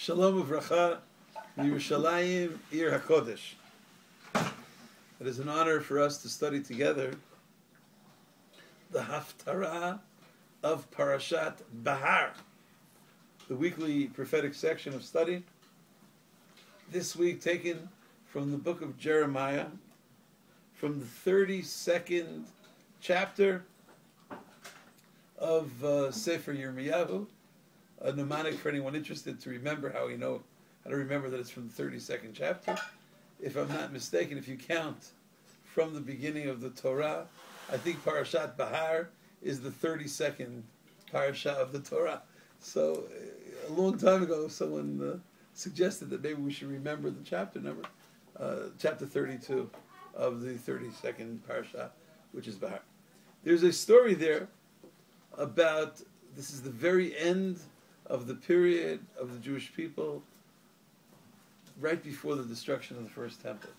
Shalom uvracha, Yerushalayim, Ir HaKodesh. It is an honor for us to study together the Haftarah of Parshat Behar, the weekly prophetic section of study. This week taken from the book of Jeremiah, from the 32nd chapter of Sefer Yirmiyahu, a mnemonic for anyone interested to remember how to remember that it's from the 32nd chapter. If I'm not mistaken, if you count from the beginning of the Torah, I think Parshat Behar is the 32nd parasha of the Torah. So a long time ago, someone suggested that maybe we should remember the chapter number, chapter 32 of the 32nd parasha, which is Behar. There's a story there about, this is the very end of the period of the Jewish people, right before the destruction of the first temple.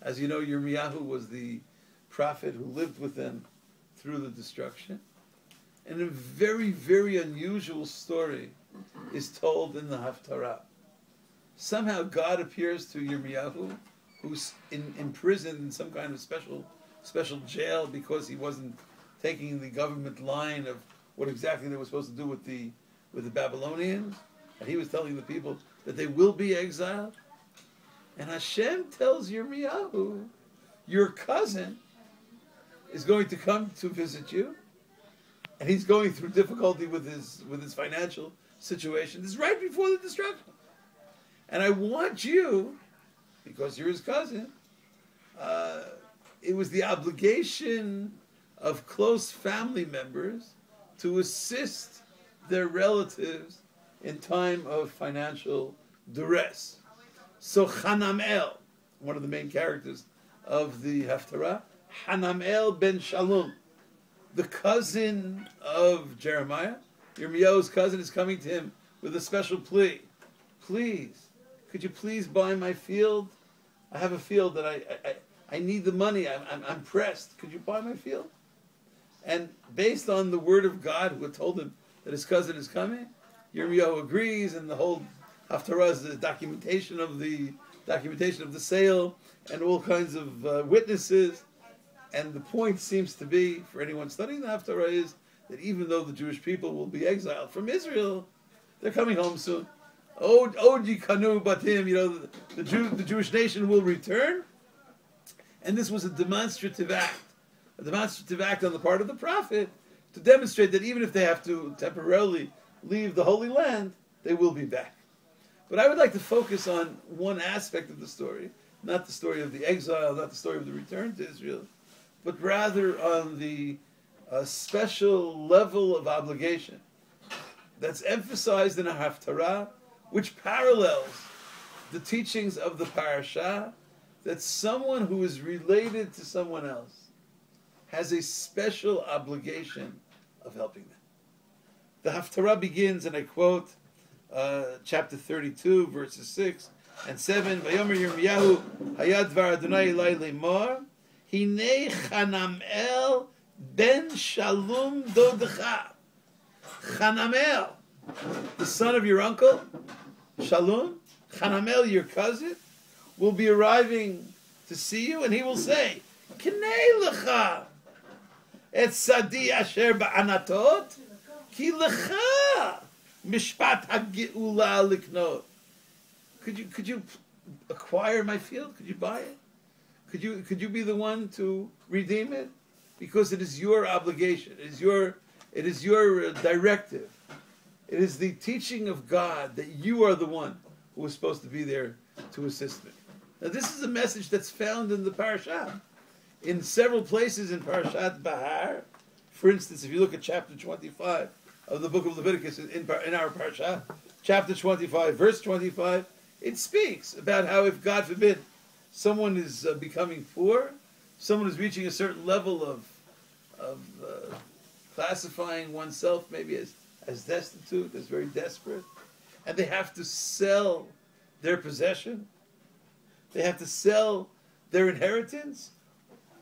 As you know, Yirmiyahu was the prophet who lived with them through the destruction. And a very, very unusual story is told in the Haftarah. Somehow God appears to Yirmiyahu, who's imprisoned in some kind of special jail because he wasn't taking the government line of what exactly they were supposed to do with the Babylonians. And he was telling the people that they will be exiled. And Hashem tells Yirmiyahu, your cousin is going to come to visit you, and he's going through difficulty with his financial situation. This is right before the destruction. And I want you, because you're his cousin, it was the obligation of close family members to assist their relatives in time of financial duress. So Hanamel, one of the main characters of the Haftarah, Hanamel ben Shalom, the cousin of Jeremiah, Yirmiyahu's cousin, is coming to him with a special plea. Please, could you please buy my field? I have a field that I need the money. I'm pressed. Could you buy my field? And based on the word of God who had told him that his cousin is coming, Yirmiyahu agrees, and the whole Haftarah is the documentation of the sale and all kinds of witnesses. And the point seems to be, for anyone studying the Haftarah, is that even though the Jewish people will be exiled from Israel, they're coming home soon. Oji kanu batim, the Jewish nation will return. And this was a demonstrative act on the part of the prophet to demonstrate that even if they have to temporarily leave the Holy Land, they will be back. But I would like to focus on one aspect of the story, not the story of the exile, not the story of the return to Israel, but rather on the special level of obligation that's emphasized in a Haftarah, which parallels the teachings of the parasha, that someone who is related to someone else has a special obligation of helping them. The Haftarah begins, and I quote, chapter 32, verses 6 and 7. Vayomer Yirmiyahu, Hayad Dvar Adonai Elai Lemor, Hinei Hanamel ben Shalom Dodecha. Hanamel, the son of your uncle, Shalom, Hanamel, your cousin, will be arriving to see you, and he will say, Kinei lecha, et sadi asher ba'anatot, ki lecha, mishpat ha'geula liknot. Could you acquire my field? Could you buy it? Could you be the one to redeem it? Because it is your obligation. It is your directive. It is the teaching of God that you are the one who is supposed to be there to assist me. Now, this is a message that's found in the parasha, in several places in Parshat Behar. For instance, if you look at chapter 25 of the book of Leviticus in our parasha, chapter 25, verse 25, it speaks about how if, God forbid, someone is becoming poor, someone is reaching a certain level of classifying oneself maybe as destitute, as very desperate, and they have to sell their possession, they have to sell their inheritance.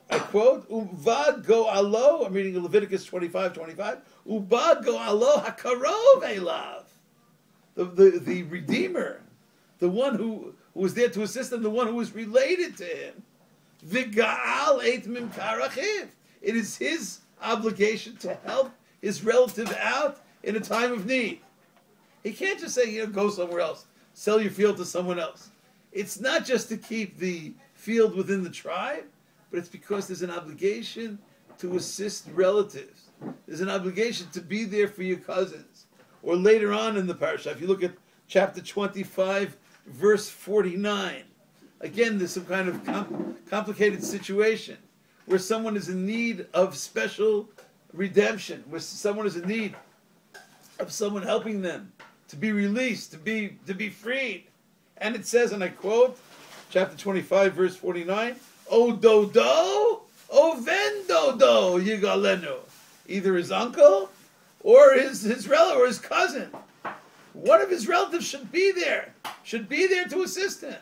I quote, Uvad go alo, I'm reading Leviticus 25:25, Uvad go alo hakarov elav. The Redeemer, the one who was there to assist him, the one who was related to him. V'ga'al eit mimkar achiv. It is his obligation to help his relative out in a time of need. He can't just say, go somewhere else, sell your field to someone else. It's not just to keep the field within the tribe, but it's because there's an obligation to assist relatives. There's an obligation to be there for your cousins. Or later on in the parasha, if you look at chapter 25, verse 49, again, there's some kind of complicated situation where someone is in need of special redemption, where someone is in need of someone helping them to be released, to be freed. And it says, and I quote, chapter 25, verse 49, O dodo, O ven dodo, yigalenu. Either his uncle or his relative or his cousin. One of his relatives should be there to assist him.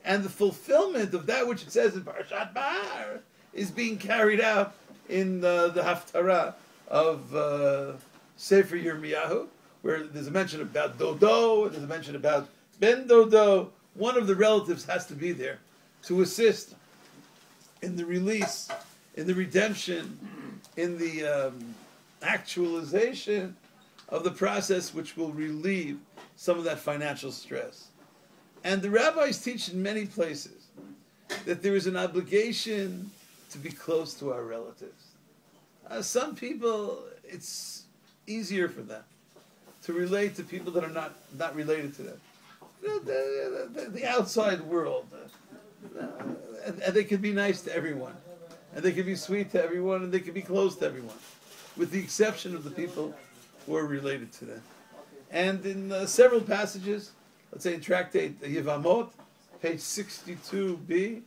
And the fulfillment of that which it says in Parshat Behar is being carried out in the Haftarah of Sefer Yirmiyahu, where there's a mention about Dodo, and there's a mention about Ben Dodo. One of the relatives has to be there to assist in the release, in the redemption, in the actualization of the process which will relieve some of that financial stress. And the rabbis teach in many places that there is an obligation to be close to our relatives. Some people, it's easier for them to relate to people that are not related to them. The outside world. And they can be nice to everyone. And they can be sweet to everyone, and they can be close to everyone, with the exception of the people who are related to them. And in several passages, let's say in Tractate Yevamot, page 62b,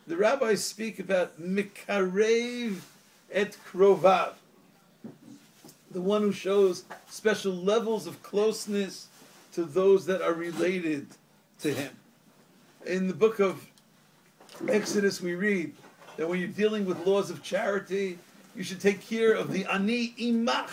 the rabbis speak about Mikarev et Krovav, the one who shows special levels of closeness to those that are related to him. In the book of Exodus we read that when you're dealing with laws of charity, you should take care of the ani imach,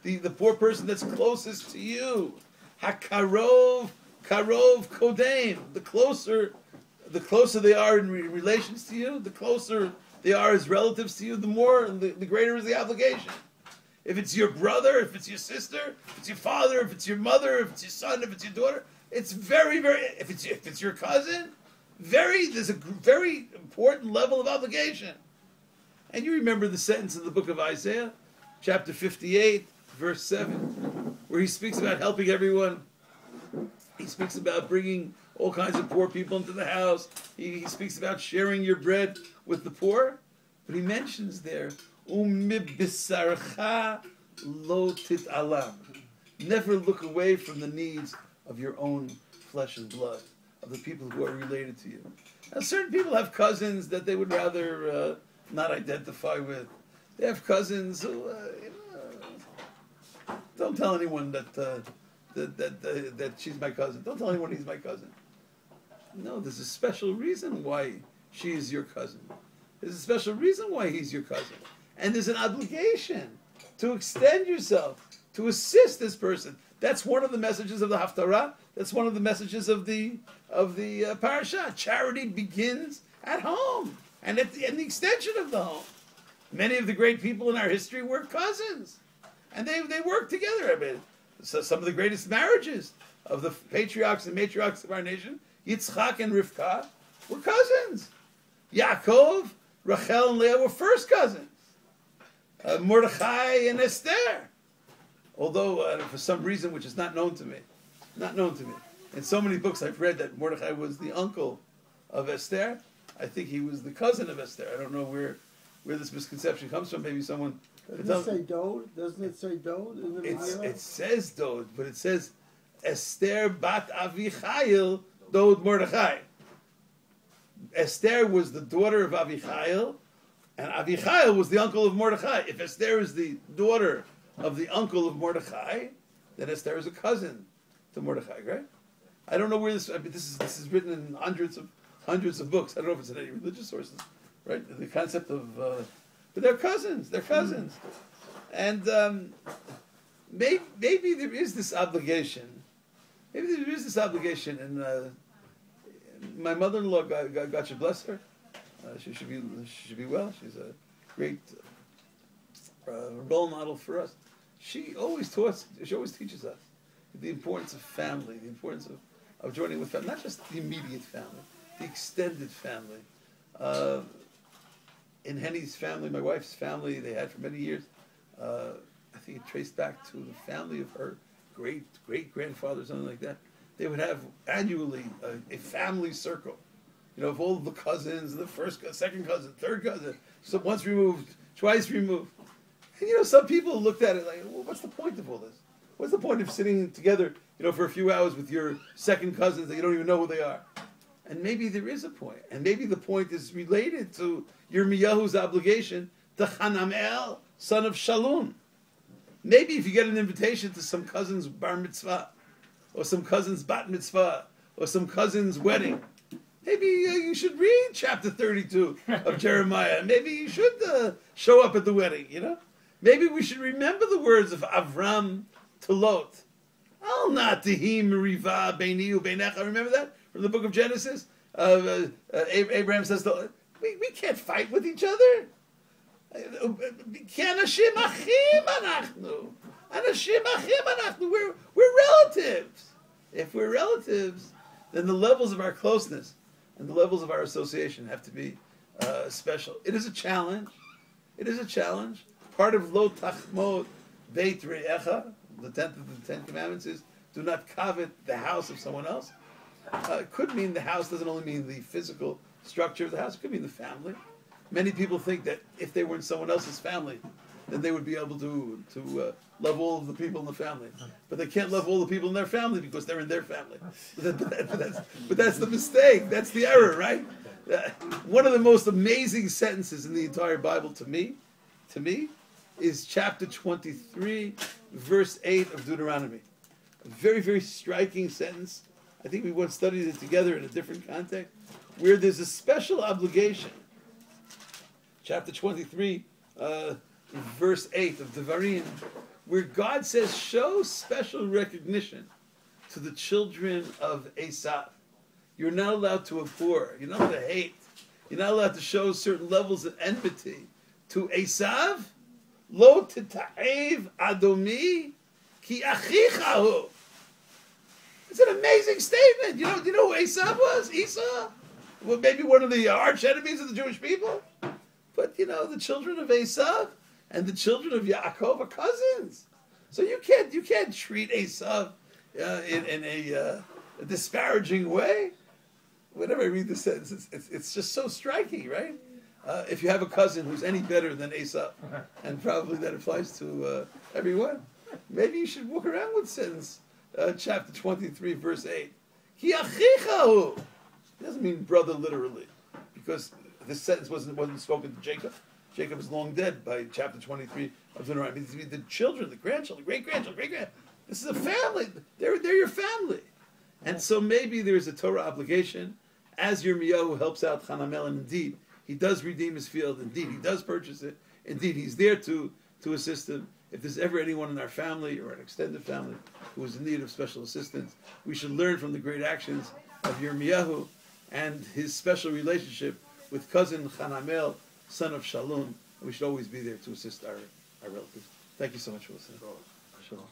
the poor person that's closest to you. Hakarov kodem. The closer they are in relations to you, the closer they are as relatives to you, the greater is the obligation. If it's your brother, if it's your sister, if it's your father, if it's your mother, if it's your son, if it's your daughter, it's very, very. If it's your cousin, there's a very important level of obligation. And you remember the sentence in the book of Isaiah, chapter 58, verse 7, where he speaks about helping everyone. He speaks about bringing all kinds of poor people into the house. He speaks about sharing your bread with the poor. But he mentions there, Umibisarcha lo tit'alam. Never look away from the needs of your own flesh and blood, of the people who are related to you. Now, certain people have cousins that they would rather not identify with. They have cousins who, don't tell anyone that she's my cousin. Don't tell anyone he's my cousin. No, there's a special reason why she is your cousin. There's a special reason why he's your cousin. And there's an obligation to extend yourself, to assist this person. That's one of the messages of the Haftarah. That's one of the messages of the Parashat. Charity begins at home and at the extension of the home. Many of the great people in our history were cousins. And they worked together. I mean, so some of the greatest marriages of the patriarchs and matriarchs of our nation, Yitzchak and Rivka, were cousins. Yaakov, Rachel, and Leah were first cousins. Mordechai and Esther. Although, for some reason which is not known to me. In so many books I've read that Mordechai was the uncle of Esther. I think he was the cousin of Esther. I don't know where this misconception comes from. Maybe someone... Doesn't it say Dod? Doesn't it say Dod? It says Dod, but it says Esther bat Avichail Dod Mordechai. Esther was the daughter of Avichail, and Avichail was the uncle of Mordechai. If Esther is the daughter of the uncle of Mordechai, then Esther is a cousin to Mordechai, right? I don't know where this. I mean, this is written in hundreds of books. I don't know if it's in any religious sources, right? The concept of, but they're cousins. They're cousins, and maybe there is this obligation maybe there is this obligation, and my mother-in-law, God should bless her. She should be well. She's a great role model for us. She always teaches us the importance of family, the importance of joining with family, not just the immediate family, the extended family. In Henny's family, my wife's family, they had for many years, I think it traced back to the family of her great-grandfather, something like that. They would have annually a family circle, of all the cousins, the first, second cousin, third cousin, so once removed, twice removed. And some people looked at it like, well, what's the point of all this? What's the point of sitting together, for a few hours with your second cousins that you don't even know who they are? And maybe there is a point, and maybe the point is related to Yirmiyahu's obligation to Hanamel, son of Shalom. Maybe if you get an invitation to some cousin's bar mitzvah, or some cousin's bat mitzvah, or some cousin's wedding, maybe you should read chapter 32 of Jeremiah. Maybe you should show up at the wedding, Maybe we should remember the words of Avram to Lot. Al natihim riva beini ubeinecha. Remember that from the book of Genesis? Abraham says, we can't fight with each other. Anashim achim anachnu. Anashim achim anachnu. We're relatives. If we're relatives, then the levels of our closeness and the levels of our association have to be special. It is a challenge. Part of Lo Tachmod Beit Re'echa, the 10th of the 10 Commandments, is do not covet the house of someone else. It could mean the house doesn't only mean the physical structure of the house. It could mean the family. Many people think that if they were in someone else's family, then they would be able to love all of the people in the family. But they can't love all the people in their family because they're in their family. But that's the mistake. That's the error, right? One of the most amazing sentences in the entire Bible to me, is chapter 23, verse 8 of Deuteronomy. A very, very striking sentence. I think we once studied it together in a different context, where there's a special obligation. Chapter 23, verse 8 of Devarim, where God says, show special recognition to the children of Esav. You're not allowed to abhor. You're not allowed to hate. You're not allowed to show certain levels of enmity to Esav. Lo tita'ev adomi ki achichahu. It's an amazing statement. You know who Esav was? Esau? Well, maybe one of the arch enemies of the Jewish people. But the children of Esav and the children of Yaakov are cousins. So you can't treat Esav in a disparaging way. Whenever I read this sentence, it's just so striking, right? If you have a cousin who's any better than Esav, and probably that applies to everyone, maybe you should walk around with sentence chapter 23, verse 8. Ki achichahu. It doesn't mean brother literally, because this sentence wasn't spoken to Jacob. Jacob is long dead by chapter 23 of Deuteronomy. It means the children, the grandchildren, great-grandchildren, great-grand. This is a family. They're your family. And so maybe there's a Torah obligation, as Yirmiyahu helps out Hanamel, and indeed, he does redeem his field. Indeed, he does purchase it. Indeed, he's there to assist him. If there's ever anyone in our family or an extended family who is in need of special assistance, we should learn from the great actions of Yirmiyahu and his special relationship with cousin Hanamel, son of Shalom. And we should always be there to assist our relatives. Thank you so much for listening. Shalom.